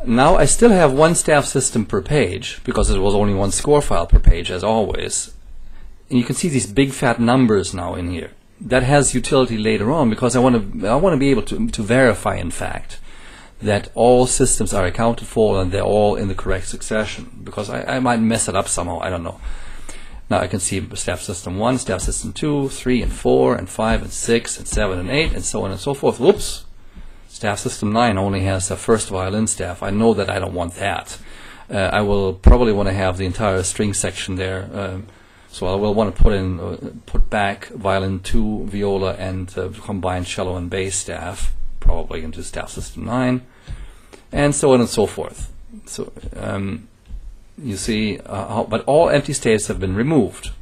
Now I still have one staff system per page because it was only one score file per page as always. And you can see these big fat numbers now in here. That has utility later on because I want to be able to verify, in fact, that all systems are accounted for and they're all in the correct succession, because I might mess it up somehow, I don't know. Now I can see staff system 1, staff system 2, 3 and 4 and 5 and 6 and 7 and 8 and so on and so forth. Whoops! Staff system 9 only has a first violin staff. I know that I don't want that. I will probably want to have the entire string section there. So I will want to put back violin 2, viola, and combined cello and bass staff, probably into staff system 9, and so on and so forth. So you see, but all empty staves have been removed.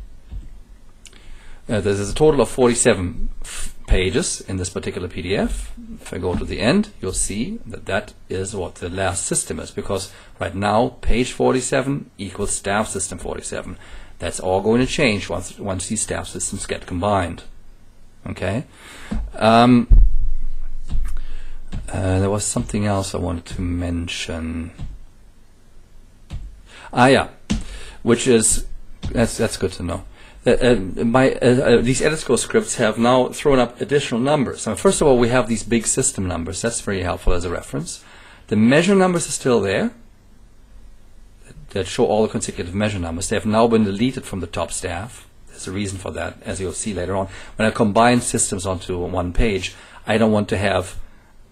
There's a total of 47 pages in this particular PDF. If I go to the end, you'll see that that is what the last system is, because right now page 47 equals staff system 47. That's all going to change once these staff systems get combined. Okay. There was something else I wanted to mention. Yeah, which is that's good to know. These EditScore scripts have now thrown up additional numbers. Now, first of all, we have these big system numbers. That's very helpful as a reference. The measure numbers are still there, that show all the consecutive measure numbers. They have now been deleted from the top staff. There's a reason for that, as you'll see later on. When I combine systems onto one page, I don't want to have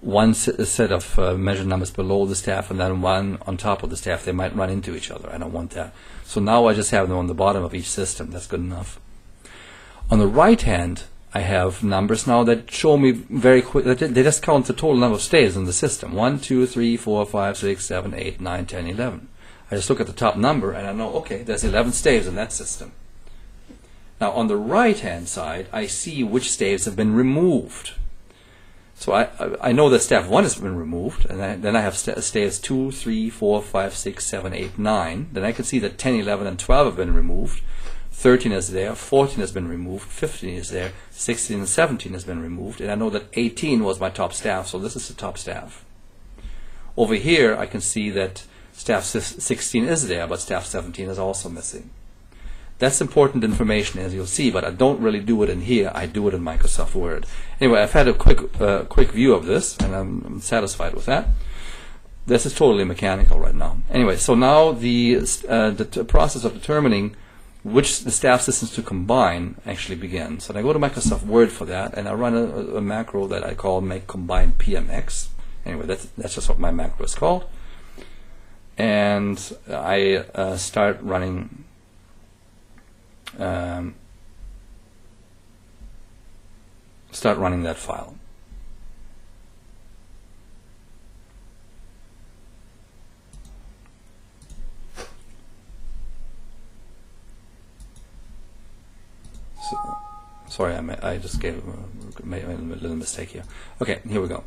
one set of measure numbers below the staff and then one on top of the staff. They might run into each other. I don't want that. So now I just have them on the bottom of each system. That's good enough. On the right hand, I have numbers now that show me very quick. They just count the total number of staves in the system. 1, 2, 3, 4, 5, 6, 7, 8, 9, 10, 11. I just look at the top number and I know, okay, there's 11 staves in that system. Now on the right hand side, I see which staves have been removed. So I know that staff 1 has been removed, and then I have staves 2, 3, 4, 5, 6, 7, 8, 9. Then I can see that 10, 11, and 12 have been removed. 13 is there, 14 has been removed, 15 is there, 16 and 17 has been removed, and I know that 18 was my top staff, so this is the top staff. Over here I can see that staff 16 is there, but staff 17 is also missing. That's important information, as you'll see, but I don't really do it in here. I do it in Microsoft Word. Anyway, I've had a quick view of this, and I'm satisfied with that. This is totally mechanical right now. Anyway, so now the process of determining which the staff systems to combine actually begins. So I go to Microsoft Word for that, and I run a macro that I call make combine PMX. Anyway, that's just what my macro is called. And I start running that file. Sorry, I just made a little mistake here. Okay, here we go.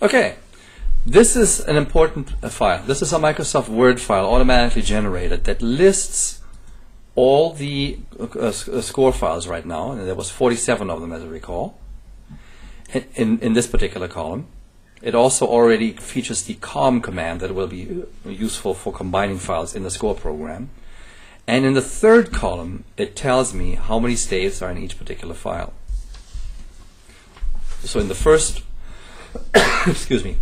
Okay, this is an important file. This is a Microsoft Word file automatically generated that lists all the score files right now, and there was 47 of them, as I recall, in this particular column. It also already features the com command that will be useful for combining files in the score program. And in the third column, it tells me how many staves are in each particular file. So in the first excuse me.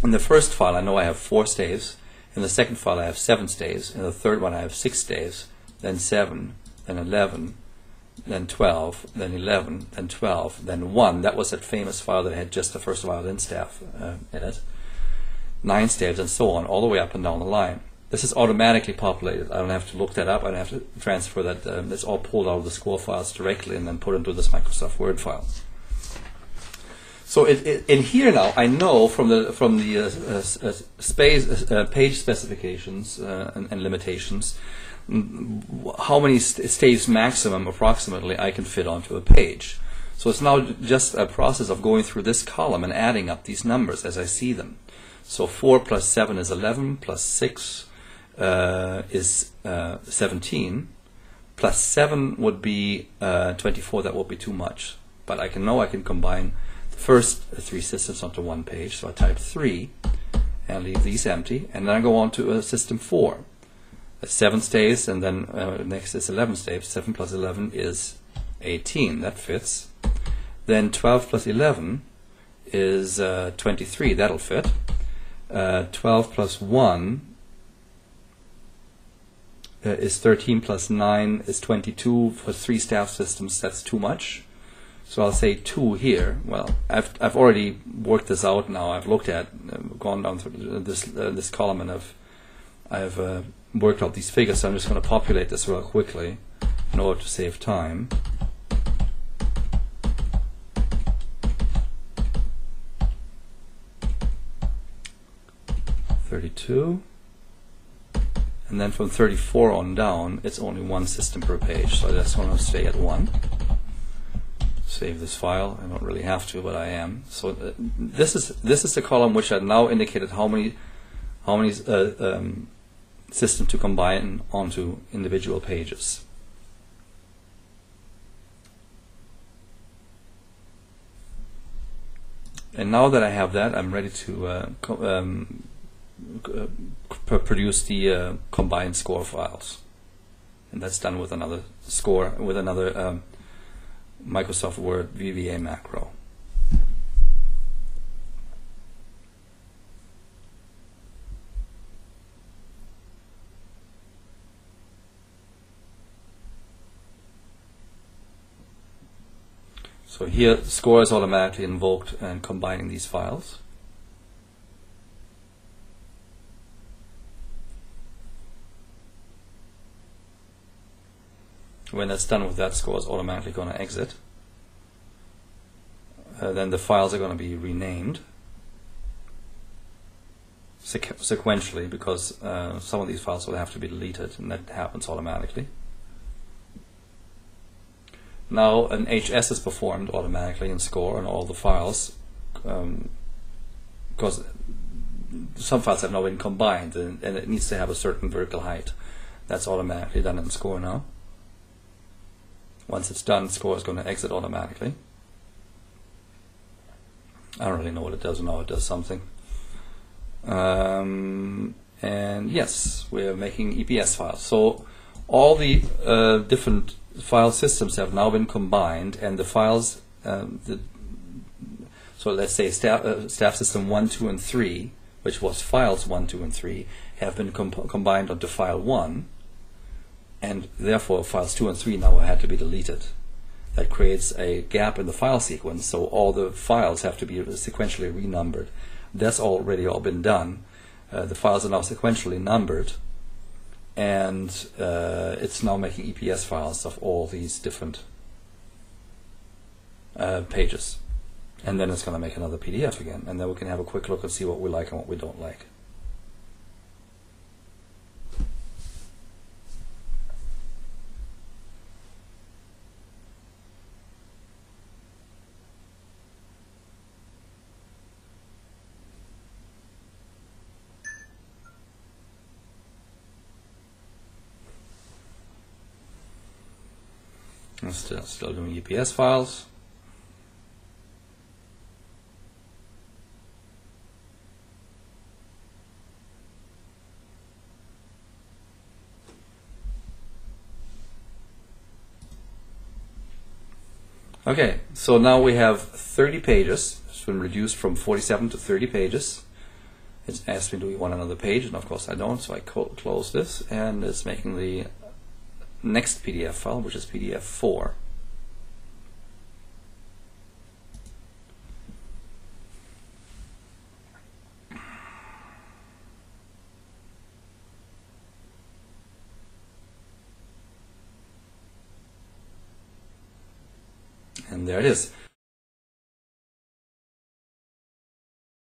In the first file, I know I have 4 staves. In the second file, I have 7 staves. In the third one, I have 6 staves. Then 7, then 11, then 12, then 11, then 12, then 1. That was that famous file that had just the first violin staff in it. 9 staves, and so on, all the way up and down the line. This is automatically populated. I don't have to look that up. I don't have to transfer that. It's all pulled out of the score files directly and then put into this Microsoft Word file. So in here now, I know from the page specifications and limitations how many staves maximum approximately I can fit onto a page. So it's now just a process of going through this column and adding up these numbers as I see them. So 4 plus 7 is 11, plus 6 is 17, plus 7 would be 24. That would be too much. But I can combine the first 3 systems onto one page. So I type 3 and leave these empty, and then I go on to system 4. 7 stays, and then next is 11 stays. 7 plus 11 is 18. That fits. Then 12 plus 11 is 23. That'll fit. 12 plus 1 is 13, plus 9 is 22. For 3 staff systems, that's too much. So I'll say 2 here. Well, I've already worked this out now. I've looked at, gone down through this column, and I've worked out these figures. So I'm just going to populate this real quickly in order to save time. (32), and then from 34 on down, it's only 1 system per page. So that's going to stay at 1. Save this file. I don't really have to, but I am. So this is the column which I now indicated how many systems to combine onto individual pages. And now that I have that, I'm ready to produce the combined score files, and that's done with another score, with another Microsoft Word VBA macro. So here, score is automatically invoked and combining these files. When that's done with that, score is automatically going to exit. Then the files are going to be renamed sequentially, because some of these files will have to be deleted, and that happens automatically. Now an HS is performed automatically in score on all the files, because some files have now been combined, and it needs to have a certain vertical height. That's automatically done in score now. Once it's done, score is going to exit automatically. I don't really know what it does now. It does something. And yes, we're making EPS files. So all the different file systems have now been combined, and the files, so let's say staff system 1, 2, and 3, which was files 1, 2, and 3, have been combined onto file 1, and therefore files 2 and 3 now had to be deleted. That creates a gap in the file sequence, so all the files have to be sequentially renumbered. That's already all been done. The files are now sequentially numbered, and it's now making EPS files of all these different pages. And then it's going to make another PDF again, and then we can have a quick look and see what we like and what we don't like. I'm still doing EPS files. Okay, so now we have 30 pages. It's been reduced from 47 to 30 pages. It's asked me, do we want another page? And of course I don't, so I close this, and it's making the next PDF file, which is PDF 4. And there it is.